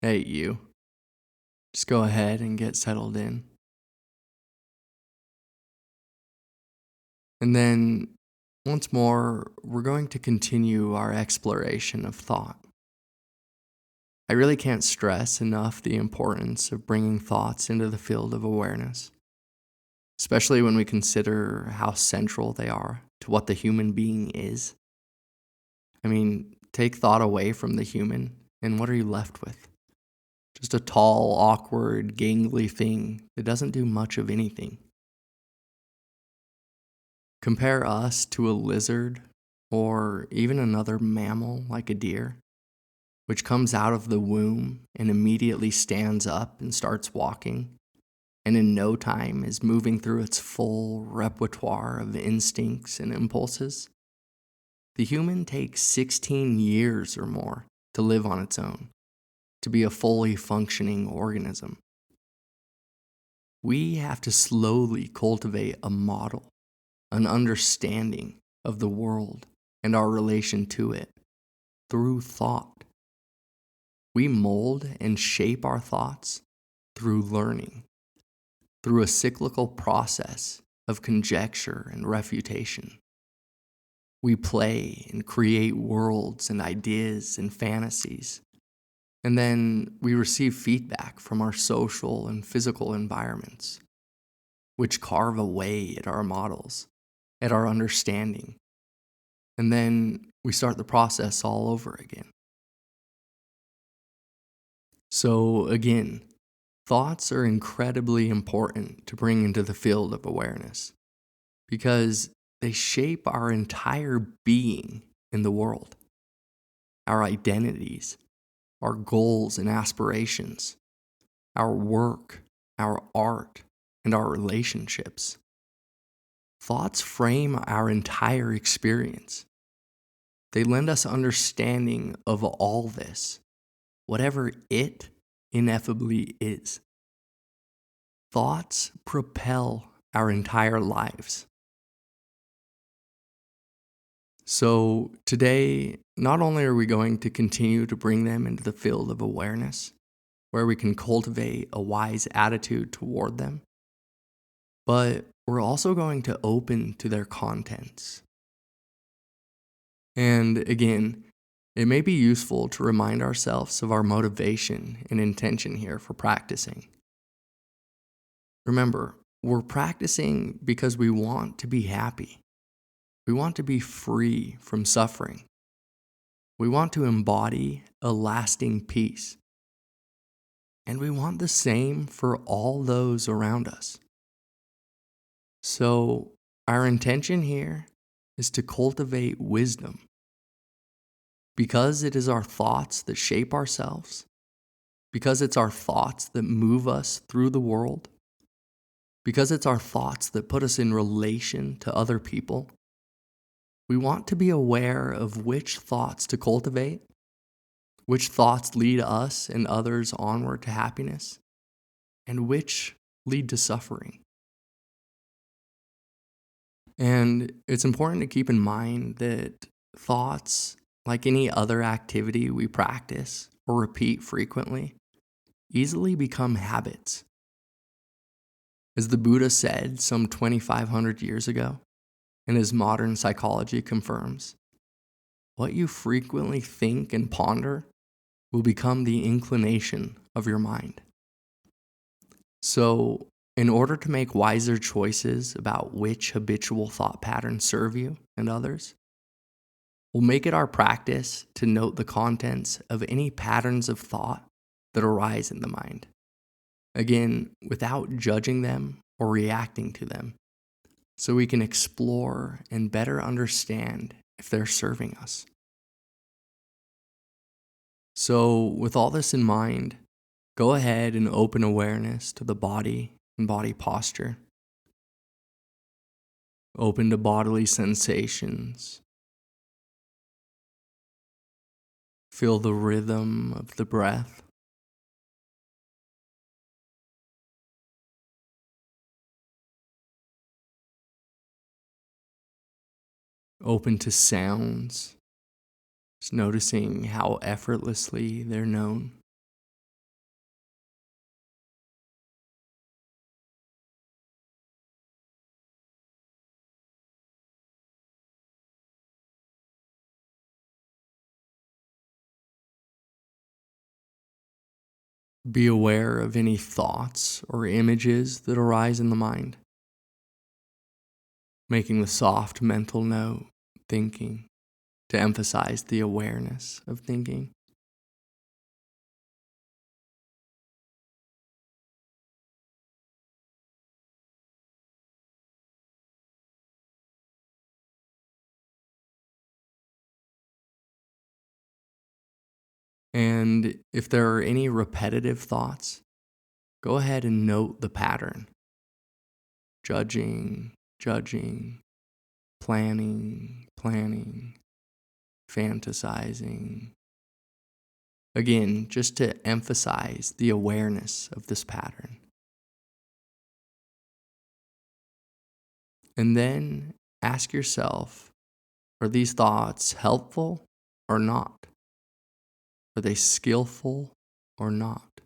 Hey, you. Just go ahead and get settled in. And then, once more, we're going to continue our exploration of thought. I really can't stress enough the importance of bringing thoughts into the field of awareness, especially when we consider how central they are to what the human being is. I mean, take thought away from the human, and what are you left with? Just a tall, awkward, gangly thing that doesn't do much of anything. Compare us to a lizard or even another mammal like a deer, which comes out of the womb and immediately stands up and starts walking, and in no time is moving through its full repertoire of instincts and impulses. The human takes 16 years or more to live on its own, to be a fully functioning organism. We have to slowly cultivate a model, an understanding of the world and our relation to it through thought. We mold and shape our thoughts through learning, through a cyclical process of conjecture and refutation. We play and create worlds and ideas and fantasies, and then we receive feedback from our social and physical environments, which carve away at our models, at our understanding, and then we start the process all over again. So again, thoughts are incredibly important to bring into the field of awareness because they shape our entire being in the world, our identities, our goals and aspirations, our work, our art, and our relationships. Thoughts frame our entire experience. They lend us understanding of all this, whatever it ineffably is. Thoughts propel our entire lives. So today, not only are we going to continue to bring them into the field of awareness, where we can cultivate a wise attitude toward them, but we're also going to open to their contents. And again, it may be useful to remind ourselves of our motivation and intention here for practicing. Remember, we're practicing because we want to be happy. We want to be free from suffering. We want to embody a lasting peace. And we want the same for all those around us. So, our intention here is to cultivate wisdom. Because it is our thoughts that shape ourselves, because it's our thoughts that move us through the world, because it's our thoughts that put us in relation to other people, we want to be aware of which thoughts to cultivate, which thoughts lead us and others onward to happiness, and which lead to suffering. And it's important to keep in mind that thoughts, like any other activity we practice or repeat frequently, easily become habits. As the Buddha said some 2,500 years ago, and as modern psychology confirms, what you frequently think and ponder will become the inclination of your mind. So, in order to make wiser choices about which habitual thought patterns serve you and others, we'll make it our practice to note the contents of any patterns of thought that arise in the mind. Again, without judging them or reacting to them, so we can explore and better understand if they're serving us. So, with all this in mind, go ahead and open awareness to the body and body posture. Open to bodily sensations. Feel the rhythm of the breath. Open to sounds, just noticing how effortlessly they're known. Be aware of any thoughts or images that arise in the mind, making the soft mental note, thinking, to emphasize the awareness of thinking. And if there are any repetitive thoughts, go ahead and note the pattern. Judging, judging, planning, fantasizing. Again, just to emphasize the awareness of this pattern. And then ask yourself, are these thoughts helpful or not? Are they skillful or not?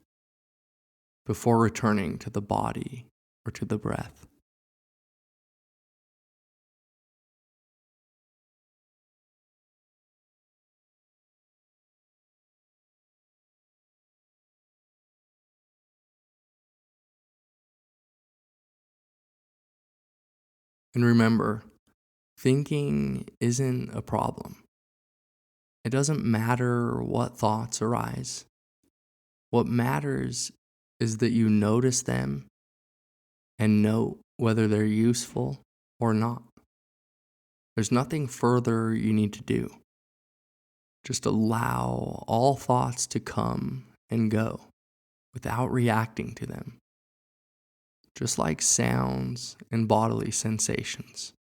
Before returning to the body or to the breath. And remember, thinking isn't a problem. It doesn't matter what thoughts arise. What matters is that you notice them and note whether they're useful or not. There's nothing further you need to do. Just allow all thoughts to come and go without reacting to them, just like sounds and bodily sensations.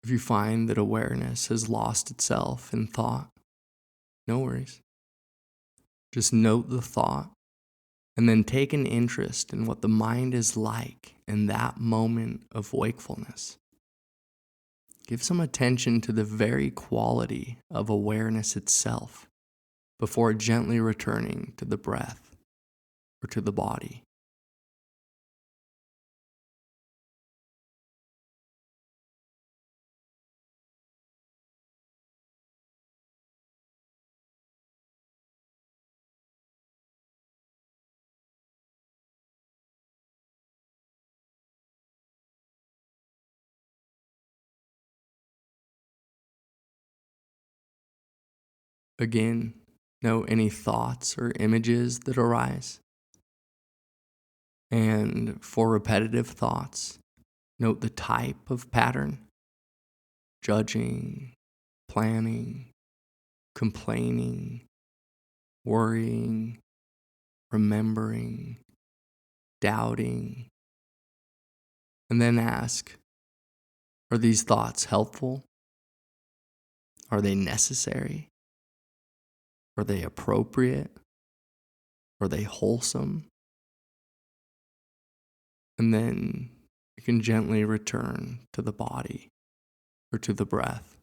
If you find that awareness has lost itself in thought, no worries. Just note the thought and then take an interest in what the mind is like in that moment of wakefulness. Give some attention to the very quality of awareness itself before gently returning to the breath or to the body. Again, note any thoughts or images that arise. And for repetitive thoughts, note the type of pattern: judging, planning, complaining, worrying, remembering, doubting. And then ask, are these thoughts helpful? Are they necessary? Are they appropriate? Are they wholesome? And then you can gently return to the body or to the breath.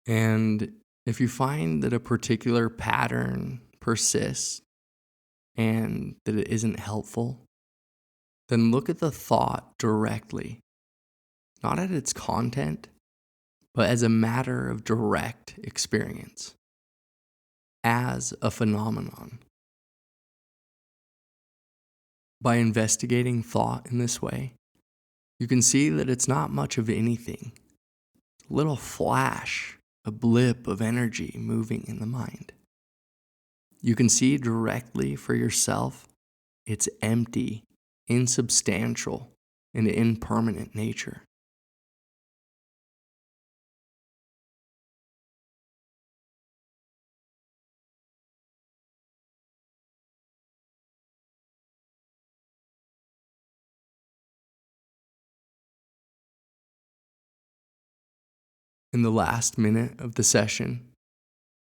And if you find that a particular pattern persists and that it isn't helpful, then look at the thought directly, not at its content, but as a matter of direct experience, as a phenomenon. By investigating thought in this way, you can see that it's not much of anything. A little flash, a blip of energy moving in the mind. You can see directly for yourself its empty, insubstantial, and impermanent nature. In the last minute of the session,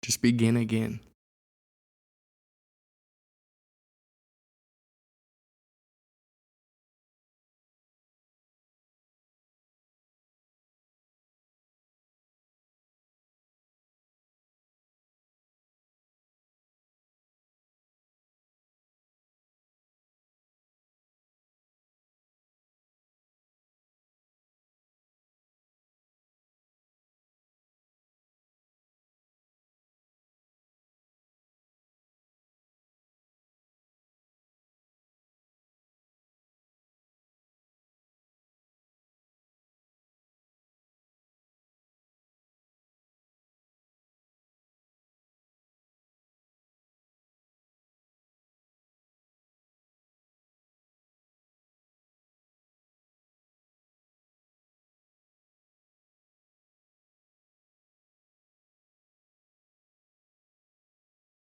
just begin again.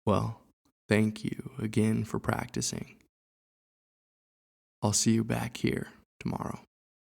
Well, thank you again for practicing. I'll see you back here tomorrow.